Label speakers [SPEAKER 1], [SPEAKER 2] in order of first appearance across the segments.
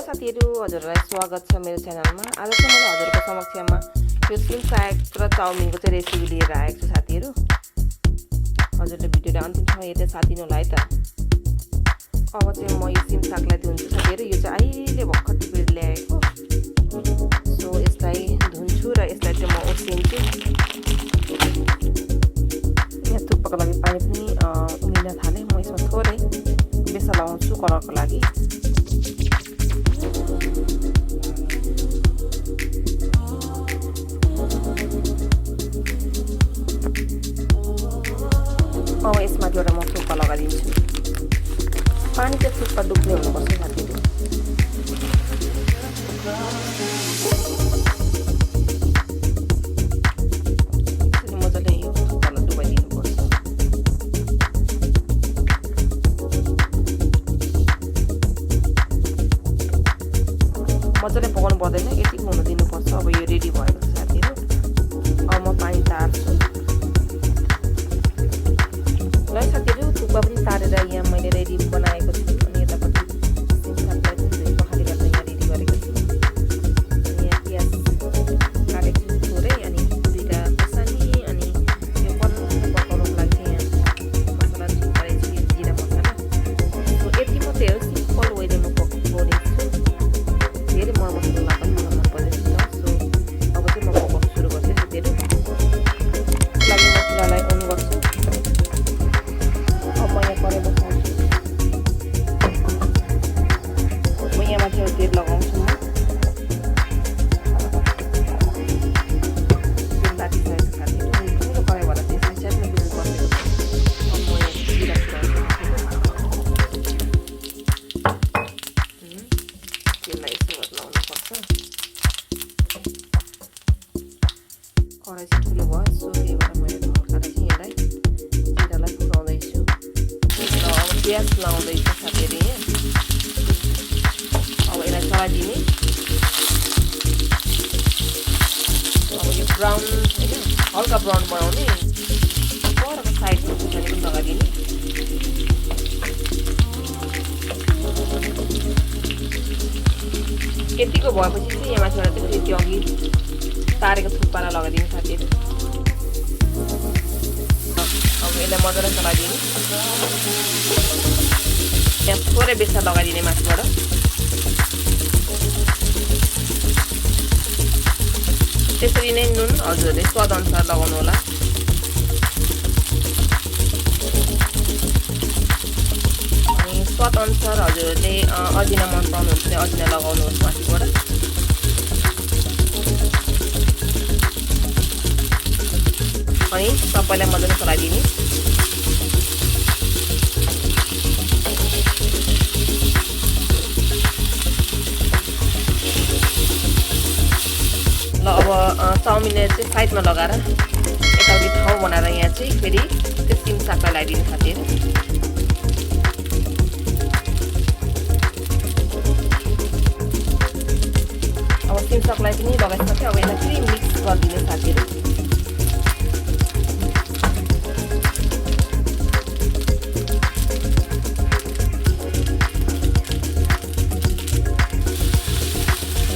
[SPEAKER 1] साथीहरु हजुरलाई स्वागत छ मेरो च्यानलमा। आज चाहिँ मैले हजुरको समक्षमा यो सिम साग र चाउमिनको चाहिँ रेसिपी लिएर आएको छु साथीहरु। हजुरले भिडियोले अन्तिमसम्म हेरेर साथ दिनु होला है त। अब चाहिँ म यो सिम सागलाई धुन्छु साथीहरु। यो चाहिँ अहिले भर्खर टिपेर ल्याएको। सो यसलाई धुन्छु र यसलाई चाहिँ म उसिन्छु। यहाँ थुक्पाको लागि पानी पनि उमिन थाले। म यसमा थोरै बेसा लगाउँछु कलरको लागि। अब यसमा एउटा म थुक्पा लगाइदिन्छु। पानी चाहिँ थुक्पा डुब्ने हुनुपर्छ साथीहरु। मजाले यो थुक्पालाई डुबाइदिनुपर्छ। मजाले पकाउनु पर्दैन, यति हुन दिनुपर्छ। अब यो रेडी भएको छ साथीहरु। अब म पानी तार्छु। ल साथीहरु, थुक्पा पनि तारेर यहाँ मैले रेडी बनाएको छु। अनि यतापट्टि सिम सागलाई चाहिँ पखाली गर्दा यहाँ रेडी गरेको छु। अनि यहाँ प्याज काटेको छु थोरै, अनि दुईटा खोर्सानी, अनि यो पकाउनुको लागि चाहिँ यहाँ मसला हालेको छु, जिरा मसला। सो यति मात्रै हो, सिम्पल वेले म पकाउँछु। धेरै मरमसला पनि मलाई मन पर्दैन नि त। सो अब चाहिँ म पकाउन सुरु गर्छु साथीहरु। लागि मसलालाई अन गर्छु। अब म यहाँ कराई बसाल्छु। म यहाँ माथि तेल लगाउँछु। म तेल तातिसकेको साथीहरु। ठुलो कराईबाट त्यसलाई साइडमा बिल्नु पर्छ। अब म यहाँ जिरा फिराउँछु साथीहरु। तेललाई यसो लगाउनु पर्छ। कराई चाहिँ ठुलो भयो। सो त्यही भएर मैले हल्कालाई चाहिँ यसलाई जिरालाई फुकाउँदैछु। प्याज लगाउँदैछु साथीहरु यहाँ। अब यसलाई चलाइदिने। अब यो ब्राउन हैन, हल्का ब्राउन बनाउने। परको साइडमा खुर्सानी पनि लगाइदिने। यतिको भएपछि चाहिँ यहाँ माथिबाट चाहिँ त्यो अघि तारेको थुक्पालाई लगाइदिने साथीहरु। अब यसलाई मजाले चलाइदिने। यहाँ थोरै बेसा लगाइदिने माथिबाट। त्यसरी नै नुन हजुरले स्वाद अनुसार लगाउनु होला। अनि स्वाद अनुसार हजुरले अजिना मन पराउनुहुन्छ भने अजिना लगाउनुहोस् माथिबाट। अनि सबैलाई मजाले चलाइदिने। ल अब चाउमिनलाई चाहिँ साइडमा लगाएर यताउति ठाउँ बनाएर यहाँ चाहिँ फेरि त्यो सिम सागलाई लगाइदिनु साथीहरु। अब सिम सागलाई पनि लगाइसकेँ। अब यसलाई फेरि मिक्स गरिदिनु साथीहरु।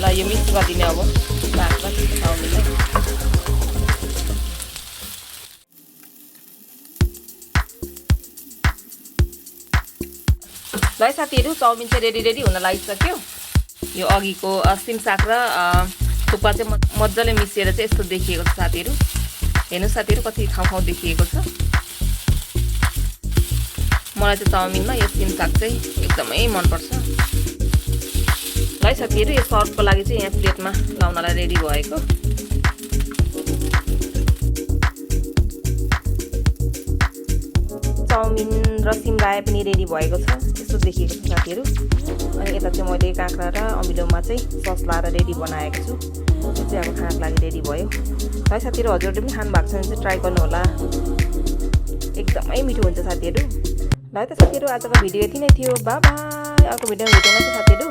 [SPEAKER 1] ल यो मिक्स गरिदिने अब सागलाई चाउमिनलाई। ल साथीहरु, चाउमिन चाहिँ रेडी हुन लागिसक्यो। यो अघिको सिम साग र थुक्पा चाहिँ मजाले मिसिएर चाहिँ यस्तो देखिएको छ साथीहरु। हेर्नु साथीहरु, कति खाउ देखिएको छ। मलाई चाहिँ चाउमिनमा यो सिम साग चाहिँ एकदमै मनपर्छ। ल साथीहरु, यो सर्भको लागि चाहिँ यहाँ प्लेटमा लाउनलाई रेडी भएको। चाउमिन र सिम रायो पनि रेडी भएको छ। यस्तो देखिएको छ साथीहरु। अनि यता चाहिँ मैले काँक्रा र अमिलोमा चाहिँ सस लाएर रेडी बनाएको छु। यो चाहिँ अब खानको लागि रेडी भयो। है साथीहरु, हजुरले पनि खानु भएको छ भने चाहिँ ट्राई गर्नु होला। एकदमै मिठो हुन्छ साथीहरु। ल त साथीहरु, आजको भिडियो यति नै थियो। Bye bye. अर्को भिडियोमा भेटौँ न साथीहरु।